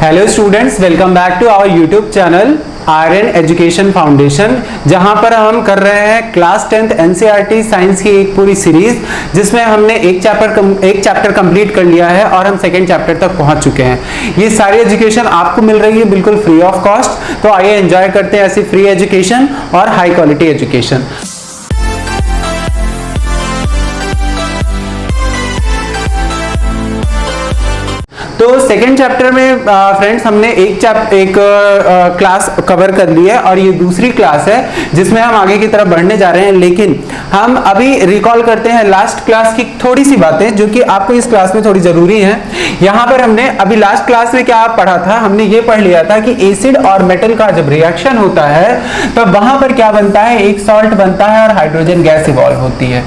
Hello students, welcome back to our YouTube channel Aryan education foundation, जहां पर हम कर रहे हैं क्लास 10th एनसीईआरटी साइंस की एक पूरी सीरीज, जिसमें हमने एक चैप्टर कंप्लीट कर लिया है और हम सेकंड चैप्टर तक पहुंच चुके हैं। ये सारी एजुकेशन आपको मिल रही है बिल्कुल फ्री ऑफ कॉस्ट, तो आइए एंजॉय करते हैं ऐसी फ्री एजुकेशन और हाई क्वालिटी एजुकेशन। तो सेकेंड चैप्टर में फ्रेंड्स हमने एक क्लास कवर कर ली है और ये दूसरी क्लास है जिसमें हम आगे की तरफ बढ़ने जा रहे हैं। लेकिन हम अभी रिकॉल करते हैं लास्ट क्लास की थोड़ी सी बातें जो कि आपको इस क्लास में थोड़ी जरूरी है। यहाँ पर हमने अभी लास्ट क्लास में क्या पढ़ा था, हमने ये पढ़ लिया था कि एसिड और मेटल का जब रिएक्शन होता है तब तो वहां पर क्या बनता है, एक सॉल्ट बनता है और हाइड्रोजन गैस इवॉल्व होती है।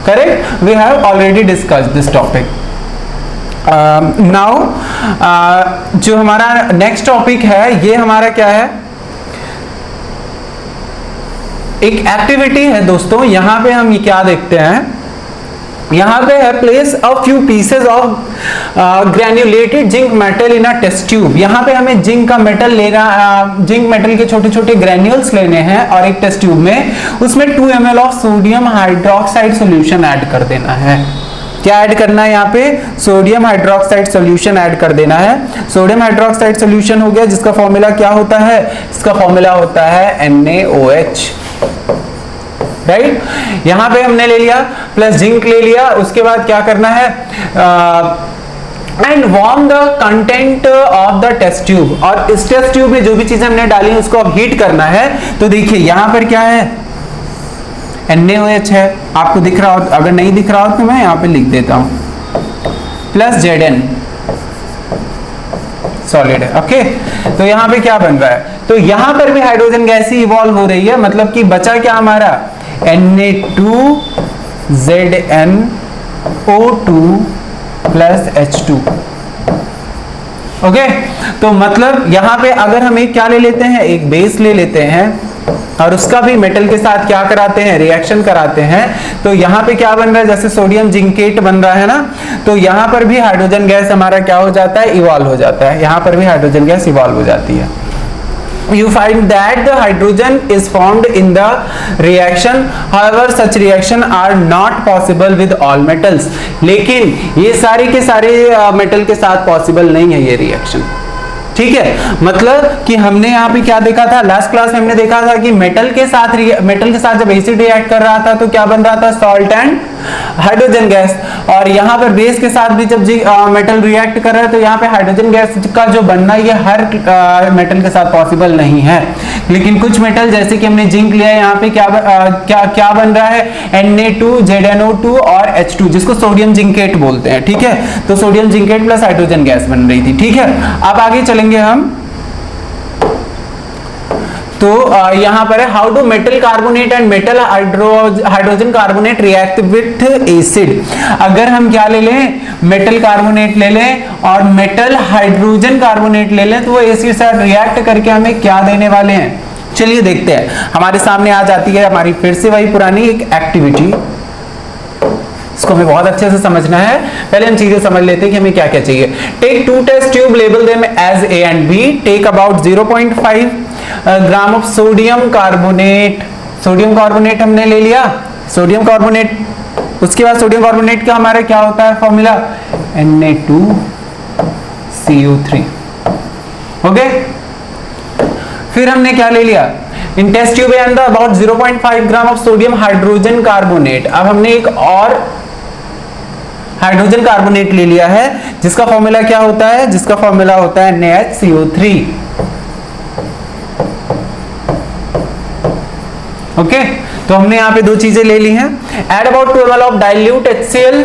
Correct, we have already discussed this topic. Now जो हमारा नेक्स्ट टॉपिक है ये हमारा क्या है, एक एक्टिविटी है दोस्तों। यहां पे हम ये क्या देखते हैं, यहां पे है place a few pieces of granulated zinc metal in a test tube. यहां पे हमें जिंक का मेटल लेना, जिंक मेटल के छोटे छोटे ग्रैन्यूल्स लेने हैं और एक टेस्ट ट्यूब में उसमें 2 ml of sodium hydroxide solution add कर देना है। क्या ऐड करना है यहाँ पे, सोडियम हाइड्रोक्साइड सॉल्यूशन ऐड कर देना है। सोडियम हाइड्रोक्साइड सॉल्यूशन हो गया, जिसका फॉर्मूला क्या होता है, इसका फॉर्मूला होता है NaOH, राइट। यहां पे हमने ले लिया प्लस जिंक ले लिया। उसके बाद क्या करना है, and warm the content of the test tube. और इस टेस्ट ट्यूब में जो भी चीजें हमने डाली उसको अब हीट करना है। तो देखिए यहां पर क्या है, NaOH है, आपको दिख रहा हो, अगर नहीं दिख रहा हो तो मैं यहाँ पे लिख देता हूँ, प्लस Zn सॉलिड है। ओके, तो यहाँ पे क्या बन रहा है, तो यहाँ पर भी हाइड्रोजन गैस ही इवॉल्व हो रही है। मतलब कि बचा क्या हमारा, Na2ZnO2 प्लस H2। ओके, तो मतलब यहाँ पे अगर हम एक क्या ले लेते हैं, एक बेस ले लेते हैं और उसका भी मेटल के साथ क्या कराते हैं, रिएक्शन कराते हैं। तो यहाँ पे क्या बन रहा है, जैसे सोडियम जिंकेट बन रहा है ना, तो यहाँ पर भी हाइड्रोजन गैस हमारा क्या हो जाता है, इवॉल्व हो जाता है। यहाँ पर भी हाइड्रोजन गैस इवॉल्व हो जाती है। You find that the hydrogen is formed in the reaction. However, such reaction are not possible with all metals. लेकिन ये सारे के सारे मेटल के साथ पॉसिबल नहीं है ये रिएक्शन, ठीक है। मतलब कि हमने यहाँ पे क्या देखा था, लास्ट क्लास में हमने देखा था कि मेटल के साथ जब एसिड रिएक्ट कर रहा था तो क्या बन रहा था, सॉल्ट एंड हाइड्रोजन गैस। और यहाँ पर बेस के साथ भी जब मेटल रिएक्ट कर रहा है तो यहाँ पे हाइड्रोजन गैस का जो बनना ये हर मेटल के साथ पॉसिबल नहीं है। लेकिन कुछ मेटल जैसे कि हमने जिंक लिया है, यहाँ पे क्या बन रहा है, Na2ZnO2 और H2, जिसको सोडियम जिंकेट बोलते हैं, ठीक है। तो sodium zincate plus hydrogen gas बन रही थी, ठीक है। अब आगे चलेंगे हम, तो यहां पर है how do metal carbonate and metal hydrogen carbonate react with acid. अगर हम क्या ले लें, मेटल कार्बोनेट ले लें और मेटल हाइड्रोजन कार्बोनेट ले लें तो वो एसिड से रिएक्ट करके हमें क्या देने वाले हैं, चलिए देखते हैं। हमारे सामने आ जाती है हमारी फिर से वही पुरानी एक एक्टिविटी, इसको हमें बहुत अच्छे से समझना है। पहले हम चीजें समझ लेते हैं कि हमें क्या क्या चाहिए। Take 2 test tube, label them as A and B, take about 0.5 gram of sodium carbonate. Sodium carbonate हमने ले लिया, सोडियम कार्बोनेट। उसके बाद सोडियम कार्बोनेट का हमारा क्या होता है फॉर्मूला, Na2CO3। ओके, फिर हमने क्या ले लिया, in test tube and about 0.5 gram of sodium hydrogen carbonate. अब हमने एक और हाइड्रोजन कार्बोनेट ले लिया है जिसका फॉर्मूला क्या होता है, जिसका फॉर्मूला होता है NaHCO3। ओके, तो हमने यहाँ पे 2 चीजें ले ली हैं। Add about 2 ml of dilute HCl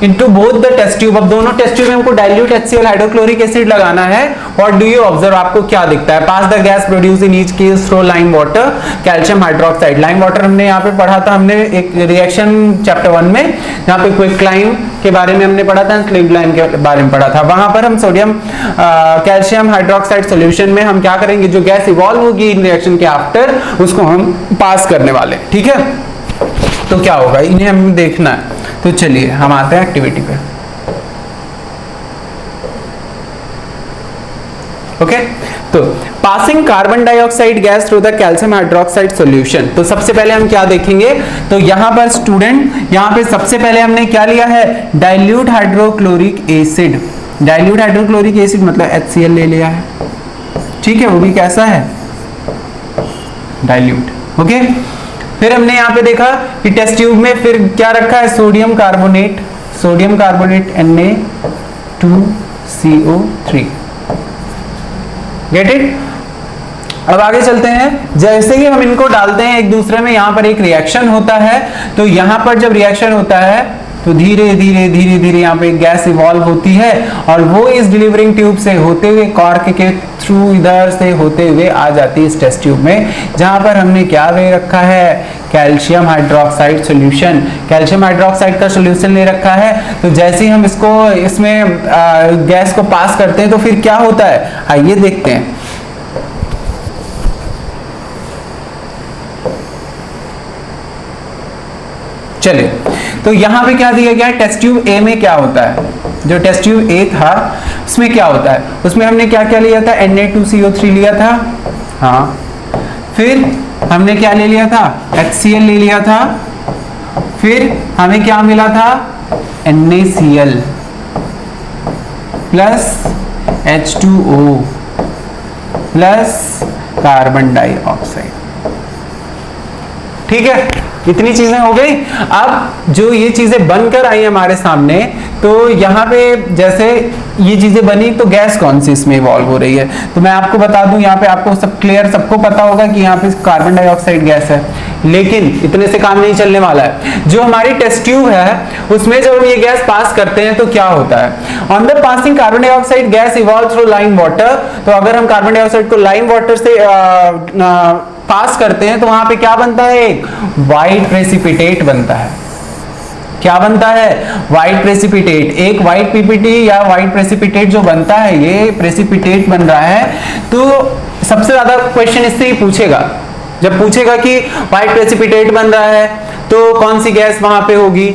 into both the test tube. अब दोनों टेस्ट ट्यूब में हमको डाइल्यूट HCl हाइड्रोक्लोरिक एसिड लगाना है। व्हाट डू यू ऑब्जर्व, आपको क्या दिखता है, pass the gas produce in each case through lime water calcium hydroxide. Lime water हमने यहाँ पे पढ़ा था, हमने एक रिएक्शन चैप्टर 1 में यहाँ पे क्विक लाइम के बारे में हमने पढ़ा था, स्लिम लाइम के बारे में पढ़ा था। वहां पर हम सोडियम कैल्शियम हाइड्रोक्साइड सोल्यूशन में हम क्या करेंगे, जो गैस इवॉल्व होगी इन रिएक्शन के आफ्टर उसको हम पास करने वाले, ठीक है। तो क्या होगा, इन्हें हमें देखना है। तो चलिए हम आते हैं एक्टिविटी पे। ओके तो passing carbon dioxide gas through the calcium hydroxide solution, तो सबसे पहले हम क्या देखेंगे, तो यहां पर स्टूडेंट यहां पे सबसे पहले हमने क्या लिया है, dilute hydrochloric acid. Dilute hydrochloric acid मतलब HCl ले लिया है, ठीक है, वो भी कैसा है, डाइल्यूट। ओके फिर हमने यहां पे देखा कि टेस्ट ट्यूब में फिर क्या रखा है, sodium carbonate, sodium carbonate Na2CO3, get it. अब आगे चलते हैं, जैसे ही हम इनको डालते हैं एक दूसरे में, यहां पर एक रिएक्शन होता है, तो यहां पर जब रिएक्शन होता है तो धीरे धीरे धीरे धीरे यहाँ पे गैस इवॉल्व होती है और वो इस डिलीवरिंग ट्यूब से होते हुए कॉर्क के थ्रू इधर से होते हुए आ जाती है इस टेस्ट ट्यूब में, जहां पर हमने क्या ले रखा है, calcium hydroxide solution. Calcium hydroxide का सॉल्यूशन ले रखा है, तो जैसे ही हम इसको इसमें गैस को पास करते हैं तो फिर क्या होता है, आइए देखते हैं। चलिए तो यहां पे क्या दिया गया है, टेस्ट ट्यूब ए में क्या होता है, जो टेस्ट ट्यूब ए था उसमें क्या होता है, उसमें हमने क्या क्या लिया था, Na2CO3 लिया था, हाँ, फिर हमने क्या ले लिया था, HCl ले लिया था, फिर हमें क्या मिला था, NaCl plus H2O plus carbon dioxide, ठीक है, इतनी चीजें हो गई। अब जो ये चीजें बनकर आई हमारे सामने, तो यहाँ पे जैसे ये चीजें बनी तो गैस कौन सी इसमें इवॉल्व हो रही है, तो मैं आपको बता दूं, यहाँ पे आपको सब क्लियर, सबको पता होगा कि यहाँ पे कार्बन डाइऑक्साइड गैस है, लेकिन इतने से काम नहीं चलने वाला है। जो हमारी टेस्ट ट्यूब है उसमें जब हम ये गैस पास करते हैं तो क्या होता है, on the passing carbon dioxide gas evolve through lime water, तो अगर हम कार्बन डाइऑक्साइड को लाइम वाटर से पास करते हैं तो वहां पे क्या बनता है, एक व्हाइट प्रेसिपिटेट बनता है। क्या बनता है, व्हाइट प्रेसिपिटेट। एक व्हाइट पीपीटी या व्हाइट प्रेसिपिटेट जो बनता है, ये प्रेसिपिटेट बन रहा है, तो सबसे ज्यादा क्वेश्चन इससे ही पूछेगा, जब पूछेगा कि व्हाइट प्रेसिपिटेट बन रहा है तो कौन सी गैस वहां पे होगी,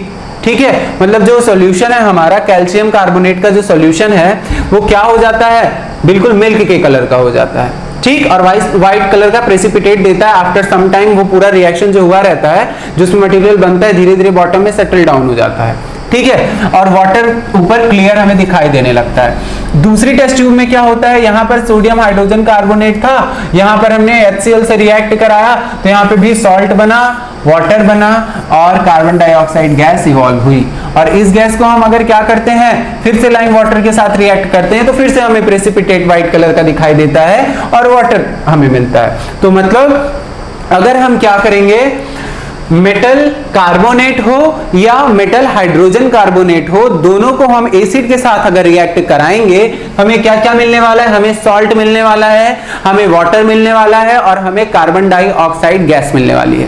ठीक है, मतलब जो सॉल्यूशन है हमारा कैल्शियम कार्बोनेट का जो सॉल्यूशन है वो क्या हो जाता है, बिल्कुल मिल्क के कलर का हो जाता है, ठीक, और व्हाइट कलर का प्रेसिपिटेट देता है। आफ्टर सम टाइम वो पूरा रिएक्शन जो हुआ रहता है, जो उसमें मटेरियल बनता है, धीरे धीरे बॉटम में सेटल डाउन हो जाता है, ठीक है, और वाटर ऊपर क्लियर हमें दिखाई देने लगता है। दूसरी टेस्ट ट्यूब में क्या होता है, यहाँ पर सोडियम हाइड्रोजन कार्बोनेट था, यहाँ पर हमने HCl से रिएक्ट कराया तो यहाँ पे भी सॉल्ट बना, वाटर बना और कार्बन डाइऑक्साइड गैस इवॉल्व हुई, और इस गैस को हम अगर क्या करते हैं, फिर से लाइम वाटर के साथ रिएक्ट करते हैं तो फिर से हमें प्रेसिपिटेट व्हाइट कलर का दिखाई देता है और वाटर हमें मिलता है। तो मतलब अगर हम क्या करेंगे, मेटल कार्बोनेट हो या मेटल हाइड्रोजन कार्बोनेट हो, दोनों को हम एसिड के साथ अगर रिएक्ट कराएंगे हमें क्या क्या मिलने वाला है, हमें सॉल्ट मिलने वाला है, हमें वाटर मिलने वाला है और हमें कार्बन डाइऑक्साइड गैस मिलने वाली है।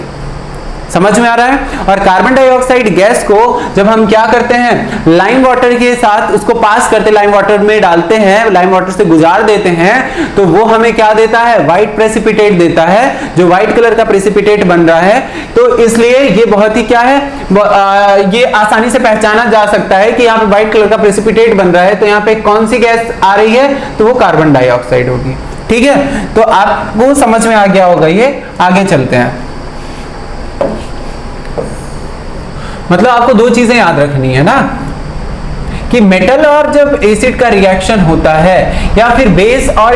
समझ में आ रहा है। और कार्बन डाइऑक्साइड गैस को जब हम क्या करते हैं, लाइम वाटर के साथ उसको पास करते, लाइम वाटर में डालते हैं, लाइम वाटर से गुजार देते हैं, तो वो हमें क्या देता है, व्हाइट प्रेसिपिटेट देता है, जो व्हाइट कलर का प्रेसिपिटेट बन रहा है। तो इसलिए ये बहुत ही क्या है, ये आसानी से पहचाना जा सकता है कि यहाँ पे व्हाइट कलर का प्रेसिपिटेट बन रहा है, तो यहाँ पे कौन सी गैस आ रही है, तो वो कार्बन डाइऑक्साइड होगी। ठीक है, तो आपको समझ में आ गया होगा ये। आगे चलते हैं। मतलब आपको दो चीजें याद रखनी है ना, कि मेटल और जब एसिड का रिएक्शन होता है या फिर बेस और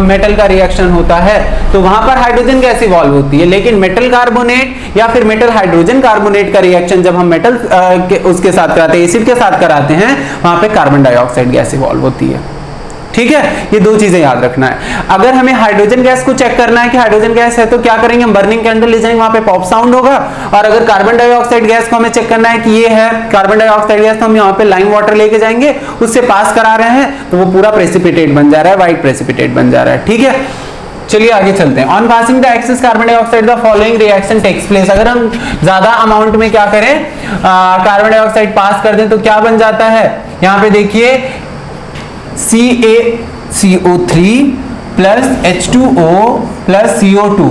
मेटल का रिएक्शन होता है तो वहां पर हाइड्रोजन गैस इवॉल्व होती है, लेकिन मेटल कार्बोनेट या फिर मेटल हाइड्रोजन कार्बोनेट का रिएक्शन जब हम मेटल उसके साथ कराते हैं, एसिड के साथ कराते हैं, वहां पे कार्बन डाइऑक्साइड गैस इवॉल्व होती है। ठीक है, ये दो चीजें याद रखना है। अगर हमें हाइड्रोजन गैस को चेक करना है कि हाइड्रोजन गैस है तो क्या करेंगे, हम बर्निंग कैंडल ले जाएंगे, वहां पे पॉप साउंड होगा। और अगर कार्बन डाइऑक्साइड गैस को हमें चेक करना है कि ये है कार्बन डाइऑक्साइड गैस, तो हम यहाँ पे लाइम वाटर लेके जाएंगे, उससे पास करा रहे हैं तो वो पूरा प्रेसिपिटेट बन जा रहा है, व्हाइट प्रेसिपिटेट बन जा रहा है। ठीक है, चलिए आगे चलते हैं। On passing the excess carbon dioxide the following reaction takes place. अगर हम ज्यादा अमाउंट में क्या करें, कार्बन डाइऑक्साइड पास कर दें तो क्या बन जाता है, यहाँ पे देखिए CaCO3 plus H2O plus CO2।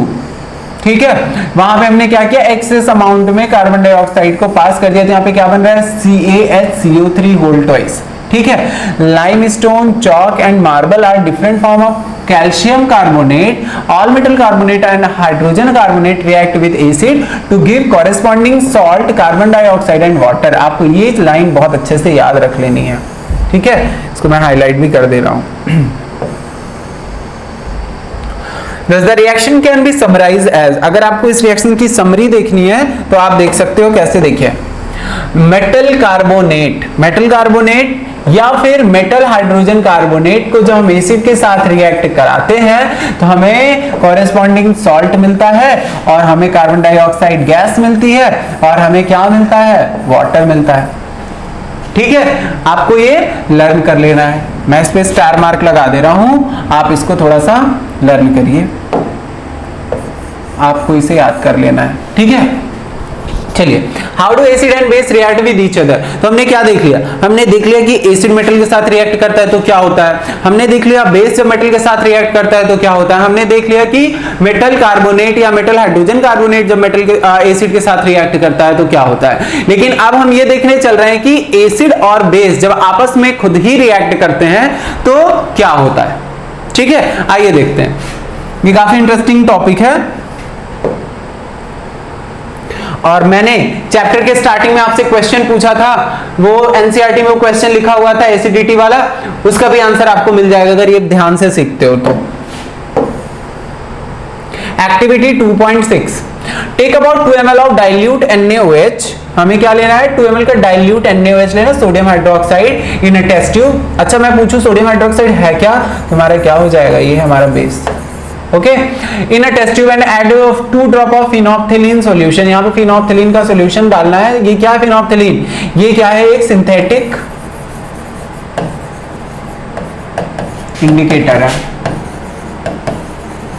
ठीक है, वहां पे हमने क्या किया, एक्सेस अमाउंट में कार्बन डाइऑक्साइड को पास कर दिया, तो यहाँ पे क्या बन रहा है CaHCO3 होल ट्वाइस। ठीक है। Limestone, chalk and marble are different form of calcium carbonate. All metal carbonate and hydrogen carbonate react with acid to give corresponding salt, carbon dioxide and water. आपको ये लाइन बहुत अच्छे से याद रख लेनी है, ठीक है। इसको मैं हाईलाइट भी कर दे रहा हूं। Thus the reaction can be summarized as, अगर आपको इस रिएक्शन की समरी देखनी है तो आप देख सकते हो, कैसे देखिए, मेटल कार्बोनेट या फिर मेटल हाइड्रोजन कार्बोनेट को जब हम एसिड के साथ रिएक्ट कराते हैं तो हमें कॉरेस्पॉन्डिंग सॉल्ट मिलता है और हमें कार्बन डाइऑक्साइड गैस मिलती है और हमें क्या मिलता है, वाटर मिलता है, ठीक है। आपको ये लर्न कर लेना है, मैं इस पे स्टार मार्क लगा दे रहा हूं, आप इसको थोड़ा सा लर्न करिए, आपको इसे याद कर लेना है, ठीक है। चलिए, how do acid and base react with each other. तो हमने क्या देख लिया, हमने देख लिया कि एसिड मेटल के साथ रिएक्ट करता है तो क्या होता है, हमने देख लिया बेस जब मेटल के साथ रिएक्ट करता है तो क्या होता है, हमने देख लिया कि मेटल कार्बोनेट या मेटल हाइड्रोजन कार्बोनेट जब मेटल के एसिड के साथ रिएक्ट करता है तो क्या होता है। लेकिन अब हम ये देखने चल रहे हैं कि एसिड और बेस जब आपस में खुद ही रिएक्ट करते हैं तो क्या होता है, ठीक है। आइए देखते हैं, ये काफी इंटरेस्टिंग टॉपिक है और मैंने चैप्टर के स्टार्टिंग में आपसे क्वेश्चन पूछा था, वो एनसीईआरटी में वो क्वेश्चन लिखा हुआ था एसिडिटी वाला, उसका भी आंसर आपको मिल जाएगा अगर ये ध्यान से सीखते हो तो। Activity 2.6, take about 2 ml of dilute NaOH। हमें क्या लेना है, 2 ml का डाइल्यूट NaOH लेना, sodium hydroxide in a test tube. अच्छा, मैं पूछूं सोडियम हाइड्रोक्साइड है क्या, तुम्हारा क्या हो जाएगा, ये है हमारा base, okay. In a test tube and add 2 drop of phenolphthalein solution. यहाँ पे फिनोप्थिलीन का सॉल्यूशन डालना है। ये क्या है फिनोप्थिलीन, ये क्या है, एक सिंथेटिक इंडिकेटर है,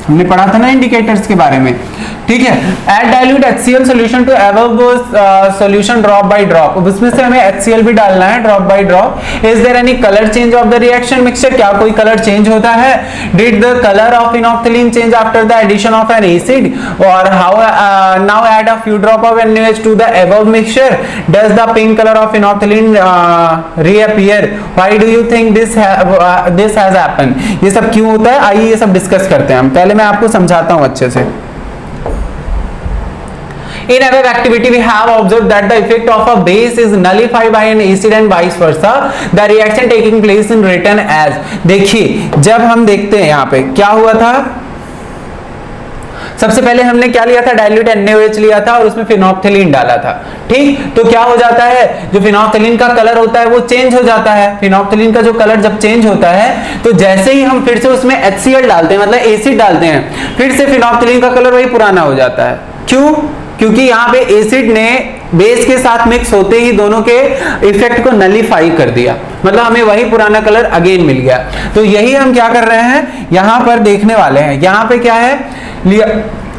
हमने पढ़ा था ना इंडिकेटर्स के बारे में, ठीक है। Add dilute HCl solution to above solution drop by drop. उसमें से हमें HCl भी डालना है drop by drop. Is there any colour change of the reaction mixture, क्या कोई कलर चेंज होता है। Did the colour of phenolphthalein change after the addition of an acid, और how now add a few drop of NaOH to the above mixture. Does the pink colour of phenolphthalein reappear, why do you think this has happened. ये सब क्यों होता है, आइए ये सब discuss करते हैं हम। पहले मैं आपको समझाता हूं अच्छे से। In above activity we have observed that the effect of a base is nullified by an acid and vice versa. The reaction taking place in written as, देखिए जब हम देखते हैं यहाँ पे क्या हुआ था, सबसे पहले हमने क्या लिया था, डाइल्यूट NaOH लिया था और उसमें फिनोप्थिलीन डाला था, ठीक। तो क्या हो जाता है, जो फिनोप्थिलीन का कलर होता है वो चेंज हो जाता है। फिनोप्थिलीन का जो कलर जब चेंज होता है तो जैसे ही हम फिर से उसमें HCl डालते हैं, मतलब एसिड डालते हैं, फिर से फिनोप्थिलीन का कलर वही पुराना हो जाता है। क्यों, क्योंकि यहाँ पे एसिड ने बेस के साथ मिक्स होते ही दोनों के इफेक्ट को नलीफाई कर दिया, मतलब हमें वही पुराना कलर अगेन मिल गया। तो यही हम क्या कर रहे हैं, यहाँ पर देखने वाले हैं। यहाँ पे क्या है, लिया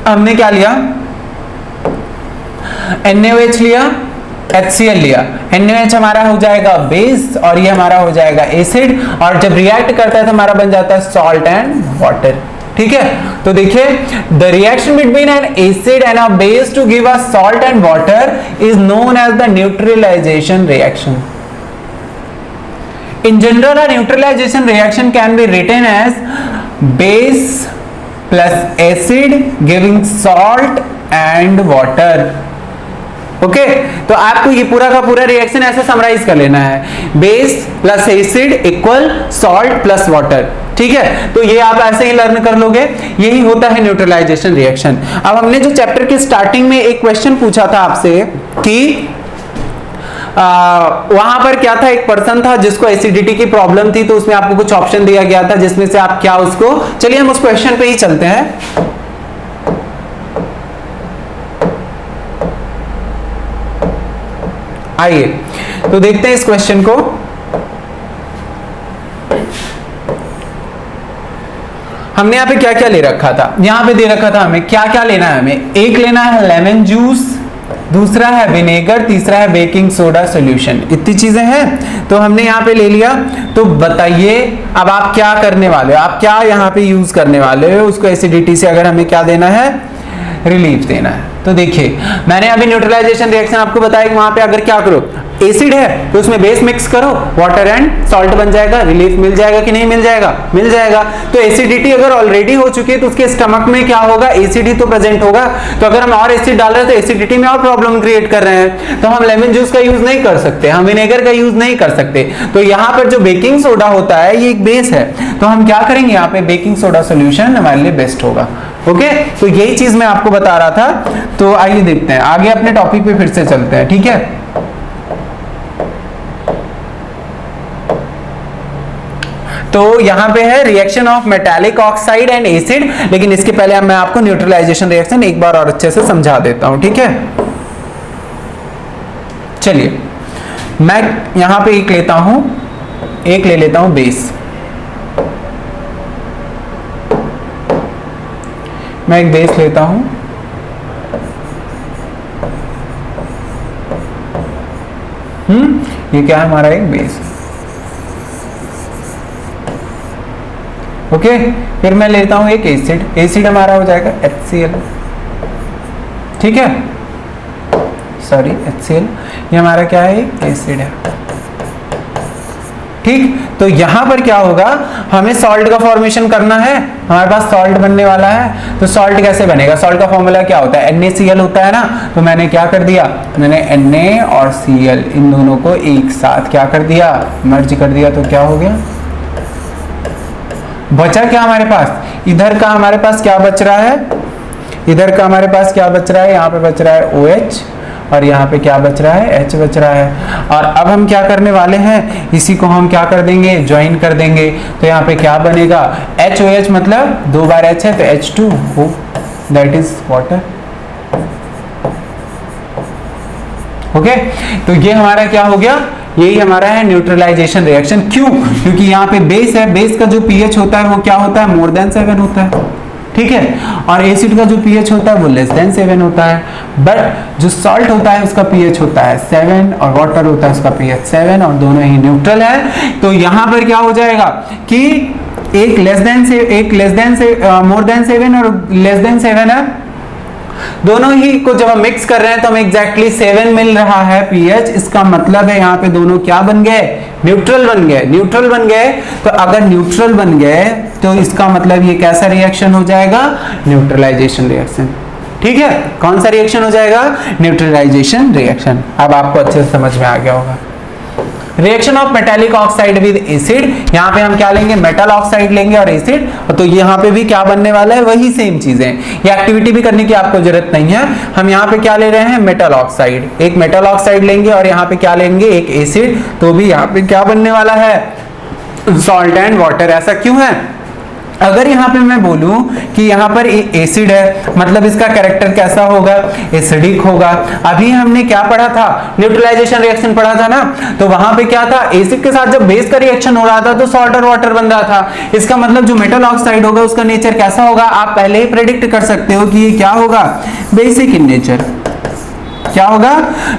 हमने क्या लिया, NaOH लिया, HCl लिया। NaOH हमारा हो जाएगा बेस और ये हमारा हो जाएगा एसिड, और जब रिएक्ट करता है तो हमारा बन जाता है सॉल्ट एंड वाटर, ठीक है। तो देखिए, the reaction between an acid and a base to give a salt and water is known as the neutralisation reaction. In general, a neutralization reaction can be written as base plus acid giving salt and water. Okay, तो आपको ये पूरा का पूरा reaction ऐसे summarise कर लेना है, base plus acid equal salt plus water, ठीक है। तो ये आप ऐसे ही लर्न कर लोगे, यही होता है न्यूट्रलाइजेशन रिएक्शन। अब हमने जो चैप्टर के स्टार्टिंग में एक क्वेश्चन पूछा था आपसे कि वहां पर क्या था, एक पर्सन था जिसको एसिडिटी की प्रॉब्लम थी, तो उसमें आपको कुछ ऑप्शन दिया गया था जिसमें से आप क्या उसको, चलिए हम उस क्वेश्चन पे ही चलते हैं। आइए तो देखते हैं इस क्वेश्चन को। हमने यहाँ पे क्या क्या ले रखा था, यहाँ पे दे रखा था हमें क्या क्या लेना है, हमें एक लेना है लेमन जूस, दूसरा है विनेगर, तीसरा है बेकिंग सोडा सॉल्यूशन, इतनी चीजें हैं। तो हमने यहाँ पे ले लिया, तो बताइए अब आप क्या करने वाले हो, आप क्या यहाँ पे यूज करने वाले हो उसको, एसिडिटी से अगर हमें क्या देना है, रिलीफ देना है। तो देखिए मैंने अभी न्यूट्रलाइजेशन रिएक्शन आपको बताया कि वहां पे अगर क्या करो, एसिड है तो उसमें बेस मिक्स करो, वाटर एंड सॉल्ट बन जाएगा, रिलीफ मिल जाएगा कि नहीं मिल जाएगा, मिल जाएगा। तो एसिडिटी अगर ऑलरेडी हो चुकी है तो उसके स्टमक में क्या होगा, एसिड ही तो प्रेजेंट होगा। तो अगर हम और एसिड डाल रहे हैं तो एसिडिटी में और प्रॉब्लम क्रिएट कर रहे हैं, तो हम लेमन जूस का यूज नहीं कर सकते, हम विनेगर का यूज नहीं कर सकते। तो यहाँ पर जो बेकिंग सोडा होता है ये एक बेस है, तो हम क्या करेंगे, यहाँ पे बेकिंग सोडा सोल्यूशन हमारे लिए बेस्ट होगा। ओके, तो यही चीज मैं आपको बता रहा था। तो आइए देखते हैं आगे, अपने टॉपिक पे फिर से चलते हैं, ठीक है। तो यहां पे है reaction of metallic oxide and acid, लेकिन इसके पहले मैं आपको न्यूट्रलाइजेशन रिएक्शन एक बार और अच्छे से समझा देता हूं, ठीक है। चलिए मैं यहां पे एक ले लेता हूं बेस। मैं एक बेस लेता हूं, ये क्या है हमारा एक बेस। ओके, फिर मैं लेता हूं एक एसिड, एसिड हमारा हो जाएगा HCl, ठीक है, सॉरी HCl, ये हमारा क्या है, एसिड है, ठीक। तो यहां पर क्या होगा, हमें सॉल्ट का फॉर्मेशन करना है, हमारे पास सॉल्ट बनने वाला है। तो सॉल्ट कैसे बनेगा, सॉल्ट का फॉर्मूला क्या होता है, NaCl होता है ना। तो मैंने क्या कर दिया, मैंने Na और Cl इन दोनों को एक साथ क्या कर दिया, मर्ज कर दिया। तो क्या हो गया, बचा क्या हमारे पास, इधर का हमारे पास क्या बच रहा है, इधर का हमारे पास क्या बच रहा है, यहाँ पे बच रहा है OH और यहाँ पे क्या बच रहा है, H बच रहा है। और अब हम क्या करने वाले हैं, इसी को हम क्या कर देंगे, ज्वाइन कर देंगे। तो यहाँ पे क्या बनेगा, HOH मतलब 2 बार H है तो H2O, that is water. Okay, तो ये हमारा क्या हो गया, यही हमारा है न्यूट्रलाइजेशन रिएक्शन। क्यों, क्योंकि यहाँ पे बेस है, बेस का जो पीएच होता है वो क्या होता है, मोर देन 7 होता है, ठीक है। और एसिड का जो पीएच होता है वो लेस देन 7 होता है। बट जो सॉल्ट होता है उसका पीएच होता है 7 और वाटर होता है उसका पीएच 7 और दोनों ही न्यूट्रल है। तो यहाँ पर क्या हो जाएगा कि एक लेस देन से मोर देन 7 और लेस देन 7 है, दोनों ही को जब हम मिक्स कर रहे हैं तो हमें एग्जैक्टली 7 मिल रहा है पीएच। इसका मतलब है यहाँ पे दोनों क्या बन गए, न्यूट्रल बन गए, न्यूट्रल बन गए। तो अगर न्यूट्रल बन गए तो इसका मतलब ये कैसा रिएक्शन हो जाएगा, न्यूट्रलाइजेशन रिएक्शन, ठीक है। कौन सा रिएक्शन हो जाएगा, न्यूट्रलाइजेशन रिएक्शन। अब आपको अच्छे से समझ में आ गया होगा। Reaction of metallic oxide with acid, यहाँ पे हम क्या लेंगे, मेटल ऑक्साइड लेंगे और एसिड। तो यहाँ पे भी क्या बनने वाला है, वही सेम चीजें। ये एक्टिविटी भी करने की आपको जरूरत नहीं है। हम यहाँ पे क्या ले रहे हैं, मेटल ऑक्साइड, एक मेटल ऑक्साइड लेंगे और यहाँ पे क्या लेंगे, एक एसिड। तो भी यहाँ पे क्या बनने वाला है, सॉल्ट एंड वाटर। ऐसा क्यों है, अगर यहाँ पे मैं बोलूं कि यहाँ पर एसिड है, मतलब इसका कैरेक्टर कैसा होगा, एसिडिक होगा। अभी हमने क्या पढ़ा था, न्यूट्रलाइजेशन रिएक्शन पढ़ा था ना। तो वहां पे क्या था, एसिड के साथ जब बेस का रिएक्शन हो रहा था तो सॉल्ट और वाटर बन रहा था। इसका मतलब जो मेटल ऑक्साइड होगा उसका नेचर कैसा होगा, आप पहले ही प्रेडिक्ट कर सकते हो कि ये क्या होगा, बेसिक इन नेचर। क्या होगा,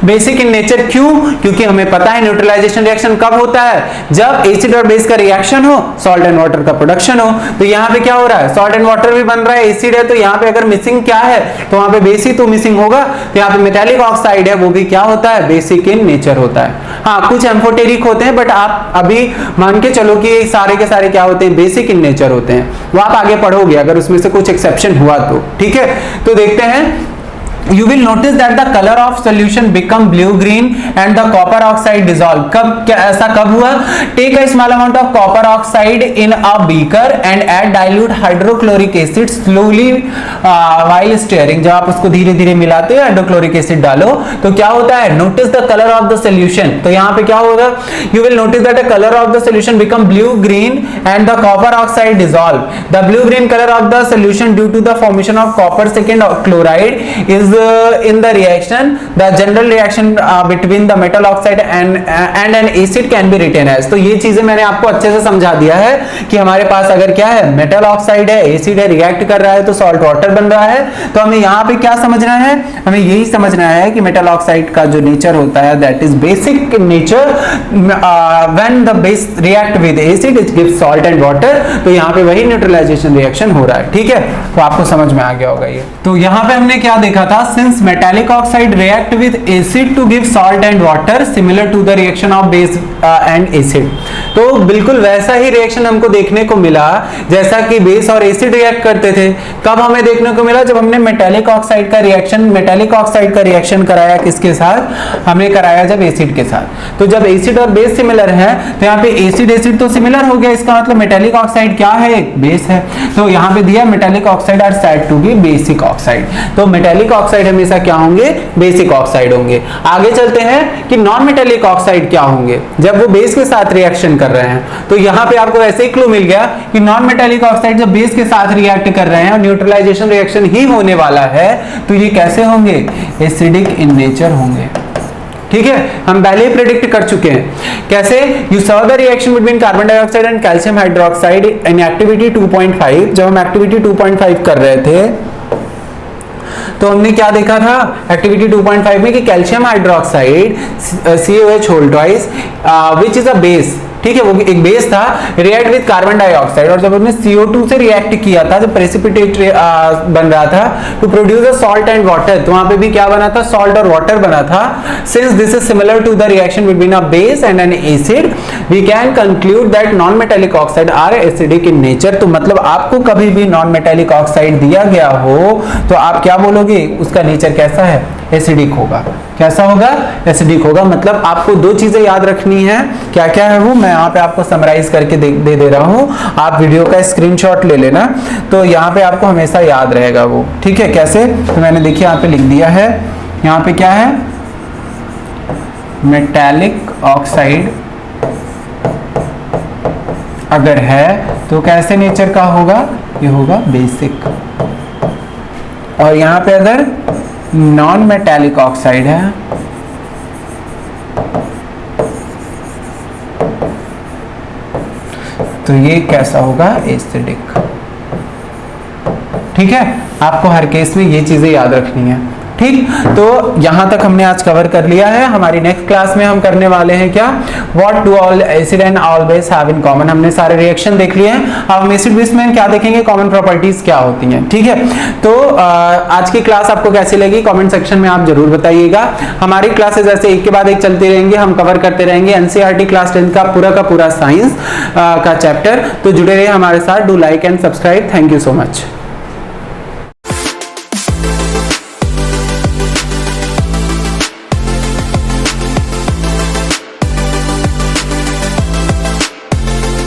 बेसिक इन नेचर। क्यों, क्योंकि हमें पता है न्यूट्रलाइजेशन रिएक्शन कब होता है, जब एसिड और बेस का रिएक्शन हो, सॉल्ट एंड वाटर का प्रोडक्शन हो। तो यहाँ पे क्या हो रहा है, सॉल्ट एंड वाटर भी बन रहा है, एसिड है। तो यहाँ पे अगर मिसिंग क्या है, तो वहां पे बेस ही तो मिसिंग होगा। तो यहाँ पे मेटालिक ऑक्साइड है, वो भी क्या होता है, बेसिक इन नेचर होता है। हाँ, कुछ एम्फोटेरिक होते हैं, बट आप अभी मान के चलो कि सारे के सारे क्या होते हैं, बेसिक इन नेचर होते हैं। वो आप आगे पढ़ोगे अगर उसमें से कुछ एक्सेप्शन हुआ तो, ठीक है। तो देखते हैं, you will notice that the color of solution become blue green and the copper oxide dissolve। कब, ऐसा कब हुआ, take a small amount of copper oxide in a beaker and add dilute hydrochloric acid slowly while stirring। जब आप उसको धीरे धीरे मिलाते हो, हाइड्रोक्लोरिक एसिड डालो, तो क्या होता है, notice the color of the solution। तो यहाँ पे क्या होगा, you will notice that the color of the solution become blue green and the copper oxide dissolve। The blue green color of the solution due to the formation of copper second chloride is in the reaction the general reaction between the metal oxide and an acid can be written as। तो ये चीजें मैंने आपको अच्छे से समझा दिया है कि हमारे पास अगर क्या है, मेटल ऑक्साइड है, एसिड है, रिएक्ट कर रहा है तो सॉल्ट वाटर बन रहा है। तो हमें यहाँ पे क्या समझना है, हमें यही समझना है कि मेटल ऑक्साइड का जो नेचर होता है that is basic nature, when the base react with acid it gives salt and water. तो यहाँ पे वही न्यूट्रलाइजेशन रिएक्शन हो रहा है, ठीक है। तो आपको समझ में आ गया होगा ये। तो यहाँ पे हमने क्या देखा था, since metallic oxide react with acid to give salt and water similar to the reaction of base and acid. तो बिल्कुल वैसा ही रिएक्शन हमको देखने को मिला जैसा कि बेस और एसिड रिएक्ट करते थे। कब हमें देखने को मिला, जब हमने मेटालिक ऑक्साइड का रिएक्शन कराया किसके साथ, हमने कराया जब एसिड के साथ। तो जब एसिड और बेस सिमिलर है तो यहाँ पे एसिड तो सिमिलर हो गया, इसका मतलब मेटालिक ऑक्साइड क्या है, एक बेस है। तो यहाँ पे दिया metallic oxide are said to be basic oxide. तो मेटालिक ऑक्साइड हमेशा क्या होंगे, बेसिक ऑक्साइड होंगे। आगे चलते हैं कि नॉन मेटालिक ऑक्साइड क्या होंगे जब वो बेस के साथ रिएक्शन कर रहे हैं। तो यहाँ पे आपको ऐसे ही क्लू मिल गया कि नॉन मेटालिक ऑक्साइड जब बेस के साथ रिएक्ट कर रहे हैं और न्यूट्रलाइजेशन रिएक्शन ही होने वाला है तो ये कैसे होंगे, एसिडिक इन नेचर होंगे, ठीक है। हम पहले ही प्रेडिक्ट कर चुके हैं। कैसे, you saw the reaction between carbon dioxide and calcium hydroxide in activity 2.5। जब हम एक्टिविटी 2.5 कर रहे थे तो हमने क्या देखा था एक्टिविटी 2.5 में कि calcium hydroxide COH whole twice which is a base, ठीक है, वो एक बेस था, रिएक्ट विद कार्बन डाइऑक्साइड। और जब हमने CO2 से रिएक्ट किया था, जब प्रेसिपिटेट बन रहा था to produce a salt and water, तो वहां पे भी क्या बना था, सॉल्ट और वाटर बना था। Since this is similar to the reaction between a base and an acid we can conclude that non metallic oxide are acidic in nature. तो मतलब आपको कभी भी नॉन मेटालिक ऑक्साइड दिया गया हो तो आप क्या बोलोगे, उसका नेचर कैसा है, एसिडिक होगा। कैसा होगा, एसिडिक होगा। मतलब आपको दो चीजें याद रखनी है, क्या क्या है वो मैं यहाँ पे आपको समराइज करके दे रहा हूँ, आप वीडियो का स्क्रीनशॉट ले लेना। तो यहाँ पे आपको हमेशा याद रहेगा वो, ठीक है। कैसे, तो मैंने देखिए यहाँ पे लिख दिया है, यहाँ पे क्या है, मेटालिक ऑक्साइड अगर है तो कैसे नेचर का होगा, ये होगा बेसिक। और यहाँ पे अगर नॉन मेटालिक ऑक्साइड है तो ये कैसा होगा, एसिडिक, ठीक है। आपको हर केस में ये चीजें याद रखनी है, ठीक। तो यहां तक हमने आज कवर कर लिया है। हमारी नेक्स्ट क्लास में हम करने वाले हैं क्या, what do all acid and all base have in common. हमने सारे रिएक्शन देख लिए हैं, अब हम एसिड बेस में क्या देखेंगे, कॉमन प्रॉपर्टीज क्या होती हैं, ठीक है। तो आज की क्लास आपको कैसी लगी कमेंट सेक्शन में आप जरूर बताइएगा। हमारी क्लासेस ऐसे एक के बाद एक चलती रहेंगी, हम कवर करते रहेंगे NCERT क्लास 10 का पूरा साइंस का चैप्टर। तो जुड़े रहिए हमारे साथ, do like and subscribe. Thank you so much.